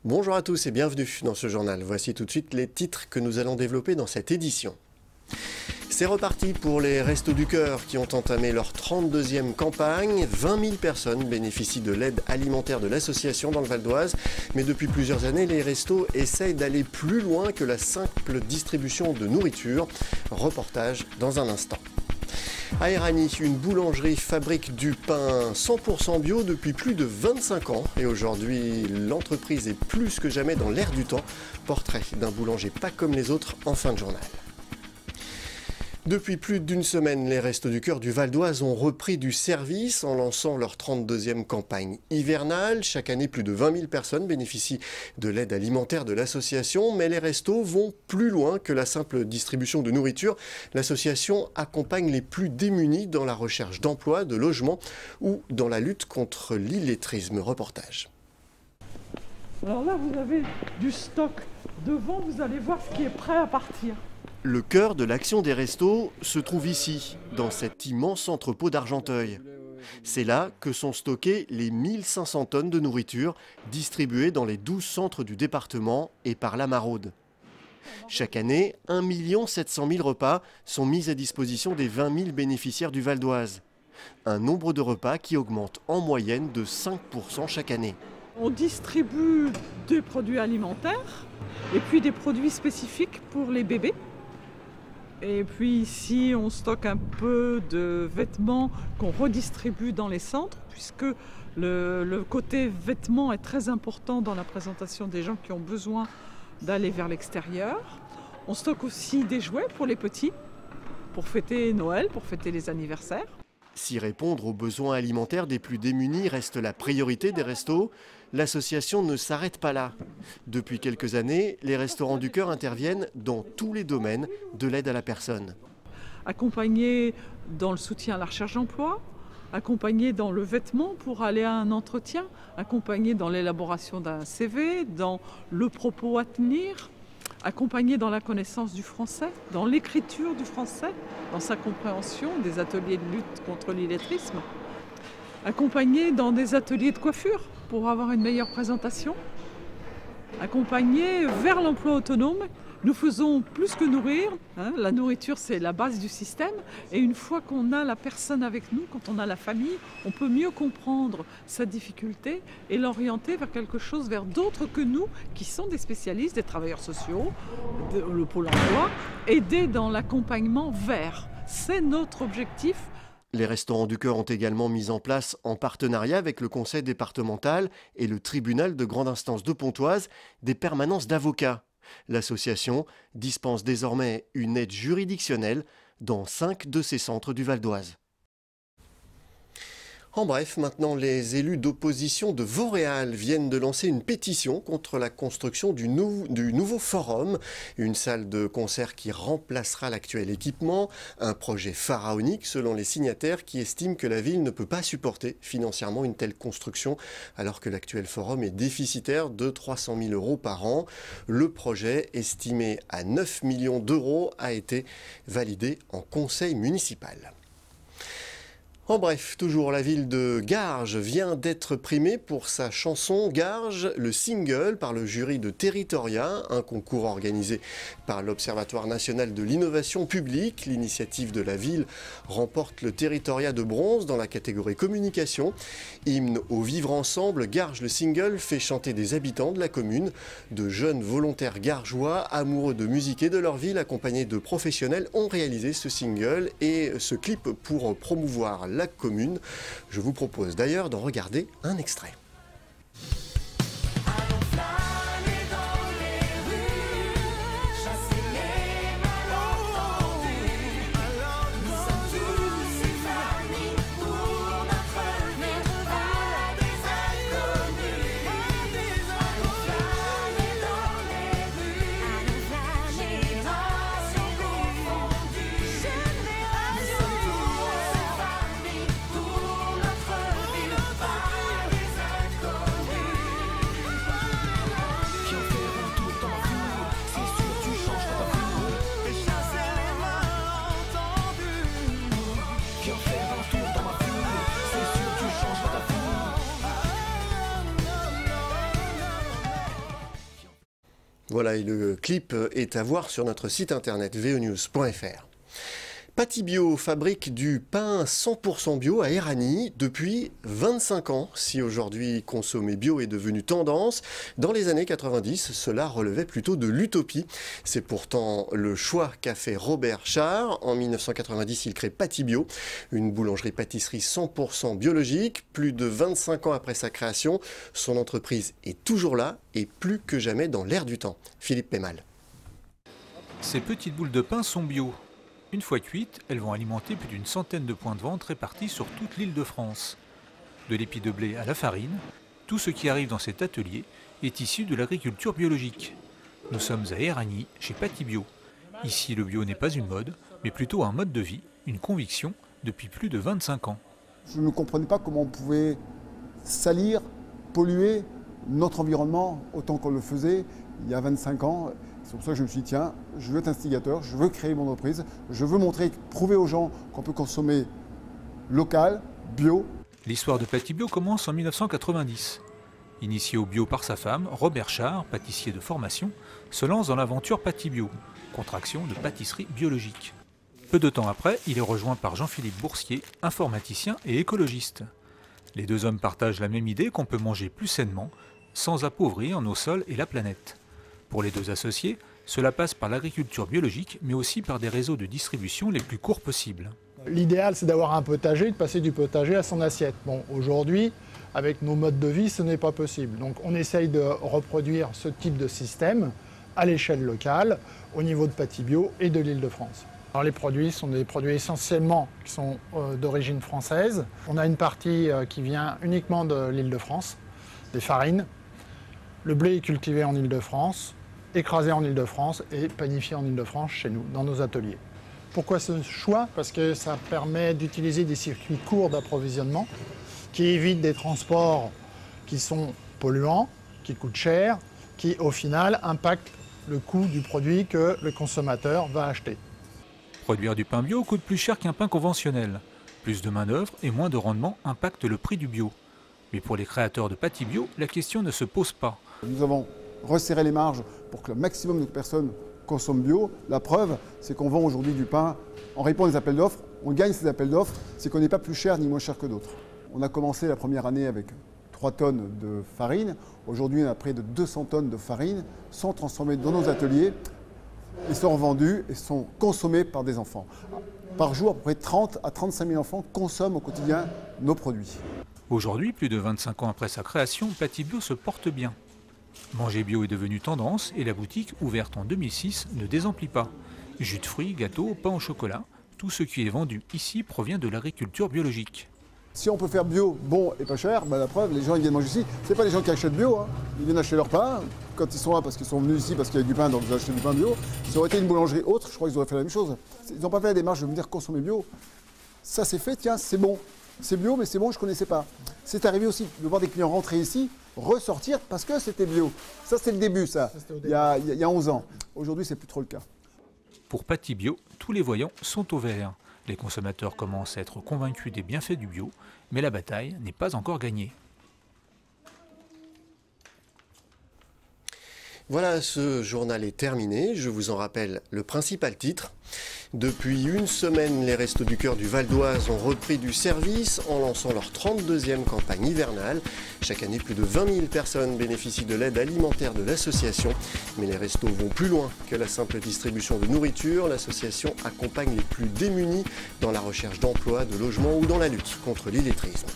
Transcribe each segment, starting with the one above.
Bonjour à tous et bienvenue dans ce journal. Voici tout de suite les titres que nous allons développer dans cette édition. C'est reparti pour les Restos du Cœur qui ont entamé leur 32e campagne. 20 000 personnes bénéficient de l'aide alimentaire de l'association dans le Val d'Oise. Mais depuis plusieurs années, les restos essayent d'aller plus loin que la simple distribution de nourriture. Reportage dans un instant. À Éragny, une boulangerie fabrique du pain 100% bio depuis plus de 25 ans. Et aujourd'hui, l'entreprise est plus que jamais dans l'air du temps. Portrait d'un boulanger pas comme les autres en fin de journal. Depuis plus d'une semaine, les Restos du Cœur du Val d'Oise ont repris du service en lançant leur 32e campagne hivernale. Chaque année, plus de 20 000 personnes bénéficient de l'aide alimentaire de l'association. Mais les restos vont plus loin que la simple distribution de nourriture. L'association accompagne les plus démunis dans la recherche d'emploi, de logement ou dans la lutte contre l'illettrisme. Reportage. Alors là, vous avez du stock. Devant, vous allez voir ce qui est prêt à partir. Le cœur de l'action des restos se trouve ici, dans cet immense entrepôt d'Argenteuil. C'est là que sont stockées les 1500 tonnes de nourriture distribuées dans les 12 centres du département et par la Maraude. Chaque année, 1 700 000 repas sont mis à disposition des 20 000 bénéficiaires du Val d'Oise. Un nombre de repas qui augmente en moyenne de 5% chaque année. On distribue des produits alimentaires et puis des produits spécifiques pour les bébés. Et puis ici, on stocke un peu de vêtements qu'on redistribue dans les centres, puisque le côté vêtements est très important dans la présentation des gens qui ont besoin d'aller vers l'extérieur. On stocke aussi des jouets pour les petits, pour fêter Noël, pour fêter les anniversaires. Si répondre aux besoins alimentaires des plus démunis reste la priorité des restos, l'association ne s'arrête pas là. Depuis quelques années, les Restaurants du Cœur interviennent dans tous les domaines de l'aide à la personne. Accompagner dans le soutien à la recherche d'emploi, accompagner dans le vêtement pour aller à un entretien, accompagner dans l'élaboration d'un CV, dans le propos à tenir, accompagner dans la connaissance du français, dans l'écriture du français, dans sa compréhension, des ateliers de lutte contre l'illettrisme, accompagner dans des ateliers de coiffure pour avoir une meilleure présentation, accompagner vers l'emploi autonome. Nous faisons plus que nourrir. La nourriture, c'est la base du système. Et une fois qu'on a la personne avec nous, quand on a la famille, on peut mieux comprendre sa difficulté et l'orienter vers quelque chose, vers d'autres que nous, qui sont des spécialistes, des travailleurs sociaux, le pôle emploi, aider dans l'accompagnement vers. C'est notre objectif. Les Restaurants du Cœur ont également mis en place, en partenariat avec le conseil départemental et le tribunal de grande instance de Pontoise, des permanences d'avocats. L'association dispense désormais une aide juridictionnelle dans 5 de ses centres du Val d'Oise. En bref, maintenant, les élus d'opposition de Vauréal viennent de lancer une pétition contre la construction du nouveau forum, une salle de concert qui remplacera l'actuel équipement, un projet pharaonique selon les signataires qui estiment que la ville ne peut pas supporter financièrement une telle construction alors que l'actuel forum est déficitaire de 300 000 € par an. Le projet, estimé à 9 millions d'euros, a été validé en conseil municipal. En bref, toujours la ville de Garges vient d'être primée pour sa chanson Garges, le single, par le jury de Territoria, un concours organisé par l'Observatoire national de l'innovation publique. L'initiative de la ville remporte le Territoria de bronze dans la catégorie communication. Hymne au vivre ensemble, Garges, le single, fait chanter des habitants de la commune, de jeunes volontaires gargeois, amoureux de musique et de leur ville, accompagnés de professionnels, ont réalisé ce single et ce clip pour promouvoir la commune. Je vous propose d'ailleurs d'en regarder un extrait. Voilà, et le clip est à voir sur notre site internet veonews.fr. Patibio fabrique du pain 100% bio à Éragny depuis 25 ans. Si aujourd'hui consommer bio est devenu tendance, dans les années 90, cela relevait plutôt de l'utopie. C'est pourtant le choix qu'a fait Robert Char. En 1990, il crée Patibio, une boulangerie-pâtisserie 100% biologique. Plus de 25 ans après sa création, son entreprise est toujours là et plus que jamais dans l'air du temps. Philippe Pémal. Ces petites boules de pain sont bio. Une fois cuites, elles vont alimenter plus d'une centaine de points de vente répartis sur toute l'île de France. De l'épi de blé à la farine, tout ce qui arrive dans cet atelier est issu de l'agriculture biologique. Nous sommes à Éragny, chez Patibio. Ici, le bio n'est pas une mode, mais plutôt un mode de vie, une conviction depuis plus de 25 ans. Je ne comprenais pas comment on pouvait salir, polluer notre environnement autant qu'on le faisait il y a 25 ans. C'est pour ça que je me suis dit, tiens, je veux être instigateur, je veux créer mon entreprise, je veux montrer, prouver aux gens qu'on peut consommer local, bio. L'histoire de Patibio commence en 1990. Initié au bio par sa femme, Robert Char, pâtissier de formation, se lance dans l'aventure Patibio, contraction de pâtisserie biologique. Peu de temps après, il est rejoint par Jean-Philippe Boursier, informaticien et écologiste. Les deux hommes partagent la même idée qu'on peut manger plus sainement, sans appauvrir nos sols et la planète. Pour les deux associés, cela passe par l'agriculture biologique, mais aussi par des réseaux de distribution les plus courts possibles. L'idéal, c'est d'avoir un potager, de passer du potager à son assiette. Bon, aujourd'hui, avec nos modes de vie, ce n'est pas possible. Donc on essaye de reproduire ce type de système à l'échelle locale, au niveau de Patibio et de l'Île-de-France. Alors les produits sont des produits essentiellement qui sont d'origine française. On a une partie qui vient uniquement de l'Île-de-France, des farines. Le blé est cultivé en Île-de-France, écrasé en Île-de-France et panifié en Île-de-France chez nous, dans nos ateliers. Pourquoi ce choix? Parce que ça permet d'utiliser des circuits courts d'approvisionnement qui évitent des transports qui sont polluants, qui coûtent cher, qui au final impactent le coût du produit que le consommateur va acheter. Produire du pain bio coûte plus cher qu'un pain conventionnel. Plus de main-d'œuvre et moins de rendement impactent le prix du bio. Mais pour les créateurs de Patibio, la question ne se pose pas. Nous avons resserré les marges pour que le maximum de personnes consomment bio. La preuve, c'est qu'on vend aujourd'hui du pain, on répond à des appels d'offres, on gagne ces appels d'offres, c'est qu'on n'est pas plus cher ni moins cher que d'autres. On a commencé la première année avec 3 tonnes de farine. Aujourd'hui, on a près de 200 tonnes de farine, sont transformées dans nos ateliers et sont revendus et sont consommés par des enfants. Par jour, à peu près 30 à 35 000 enfants consomment au quotidien nos produits. Aujourd'hui, plus de 25 ans après sa création, Patibio se porte bien. Manger bio est devenu tendance et la boutique, ouverte en 2006, ne désemplit pas. Jus de fruits, gâteaux, pain au chocolat, tout ce qui est vendu ici provient de l'agriculture biologique. Si on peut faire bio, bon et pas cher, la preuve, les gens ils viennent manger ici. Ce n'est pas les gens qui achètent bio, hein. Ils viennent acheter leur pain. Quand ils sont là, parce qu'ils sont venus ici parce qu'il y a du pain, donc ils ont acheté du pain bio. Si ça aurait été une boulangerie autre, je crois qu'ils auraient fait la même chose. Ils n'ont pas fait la démarche de me dire consommer bio. Ça c'est fait, tiens, c'est bon. C'est bio, mais c'est bon, je ne connaissais pas. C'est arrivé aussi de voir des clients rentrer ici, ressortir parce que c'était bio. Ça, c'était le début, ça, il y a 11 ans. Aujourd'hui, c'est plus trop le cas. Pour Patibio, tous les voyants sont au vert. Les consommateurs commencent à être convaincus des bienfaits du bio, mais la bataille n'est pas encore gagnée. Voilà, ce journal est terminé. Je vous en rappelle le principal titre. Depuis une semaine, les Restos du Cœur du Val d'Oise ont repris du service en lançant leur 32e campagne hivernale. Chaque année, plus de 20 000 personnes bénéficient de l'aide alimentaire de l'association. Mais les restos vont plus loin que la simple distribution de nourriture. L'association accompagne les plus démunis dans la recherche d'emploi, de logement ou dans la lutte contre l'illettrisme.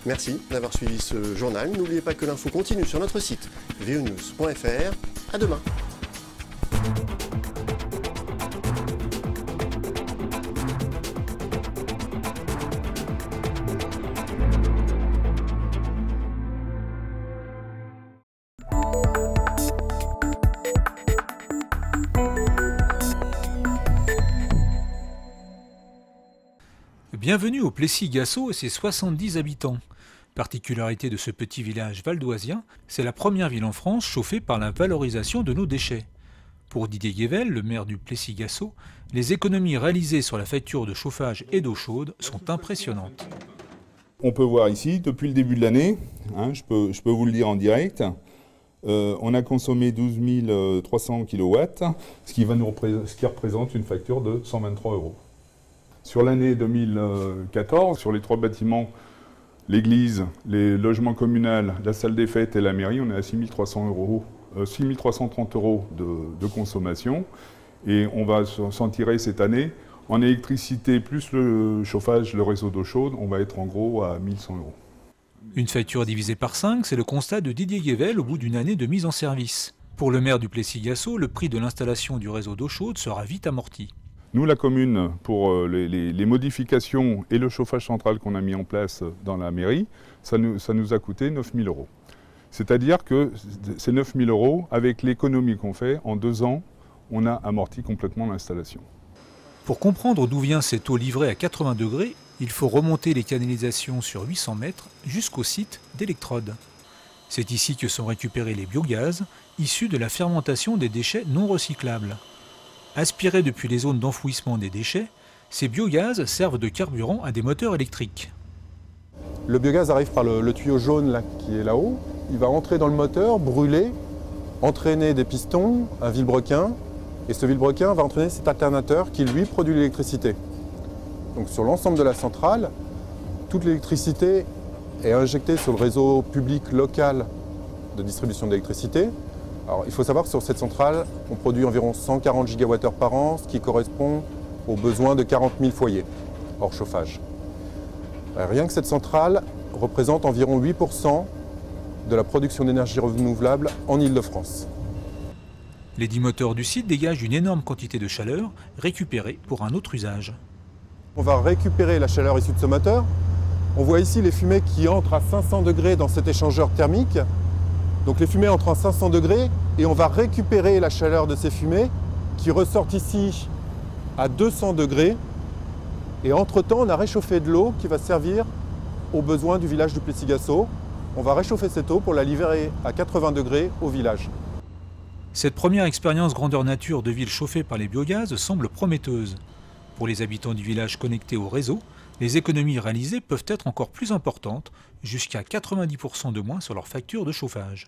Merci d'avoir suivi ce journal. N'oubliez pas que l'info continue sur notre site veonews.fr. À demain. Bienvenue au Plessis-Gassot et ses 70 habitants. Particularité de ce petit village valdoisien, c'est la première ville en France chauffée par la valorisation de nos déchets. Pour Didier Guével, le maire du Plessis-Gassot, les économies réalisées sur la facture de chauffage et d'eau chaude sont impressionnantes. On peut voir ici, depuis le début de l'année, je peux vous le dire en direct, On a consommé 12 300 kW, ce qui représente une facture de 123 €. Sur l'année 2014, sur les 3 bâtiments, l'église, les logements communaux, la salle des fêtes et la mairie, on est à 6 330 € de consommation. Et on va s'en tirer cette année. En électricité plus le chauffage, le réseau d'eau chaude, on va être en gros à 1 100 €. Une facture divisée par 5, c'est le constat de Didier Guével au bout d'une année de mise en service. Pour le maire du Plessis-Gassot, le prix de l'installation du réseau d'eau chaude sera vite amorti. Nous, la commune, pour les modifications et le chauffage central qu'on a mis en place dans la mairie, ça nous a coûté 9 000 €. C'est-à-dire que ces 9 000 €, avec l'économie qu'on fait, en 2 ans, on a amorti complètement l'installation. Pour comprendre d'où vient cette eau livrée à 80 degrés, il faut remonter les canalisations sur 800 mètres jusqu'au site d'électrode. C'est ici que sont récupérés les biogaz, issus de la fermentation des déchets non recyclables. Aspirés depuis les zones d'enfouissement des déchets, ces biogaz servent de carburant à des moteurs électriques. Le biogaz arrive par le tuyau jaune là, qui est là-haut. Il va entrer dans le moteur, brûler, entraîner des pistons, un vilebrequin. Et ce vilebrequin va entraîner cet alternateur qui, lui, produit l'électricité. Donc sur l'ensemble de la centrale, toute l'électricité est injectée sur le réseau public local de distribution d'électricité. Alors il faut savoir que sur cette centrale, on produit environ 140 gigawattheures par an, ce qui correspond aux besoins de 40 000 foyers, hors chauffage. Rien que cette centrale représente environ 8% de la production d'énergie renouvelable en Île-de-France. Les 10 moteurs du site dégagent une énorme quantité de chaleur récupérée pour un autre usage. On va récupérer la chaleur issue de ce moteur. On voit ici les fumées qui entrent à 500 degrés dans cet échangeur thermique. Donc les fumées entrent à 500 degrés et on va récupérer la chaleur de ces fumées qui ressortent ici à 200 degrés. Et entre-temps, on a réchauffé de l'eau qui va servir aux besoins du village du Plessis-Gassot. On va réchauffer cette eau pour la livrer à 80 degrés au village. Cette première expérience grandeur nature de ville chauffée par les biogaz semble prometteuse. Pour les habitants du village connectés au réseau, les économies réalisées peuvent être encore plus importantes, jusqu'à 90% de moins sur leur facture de chauffage.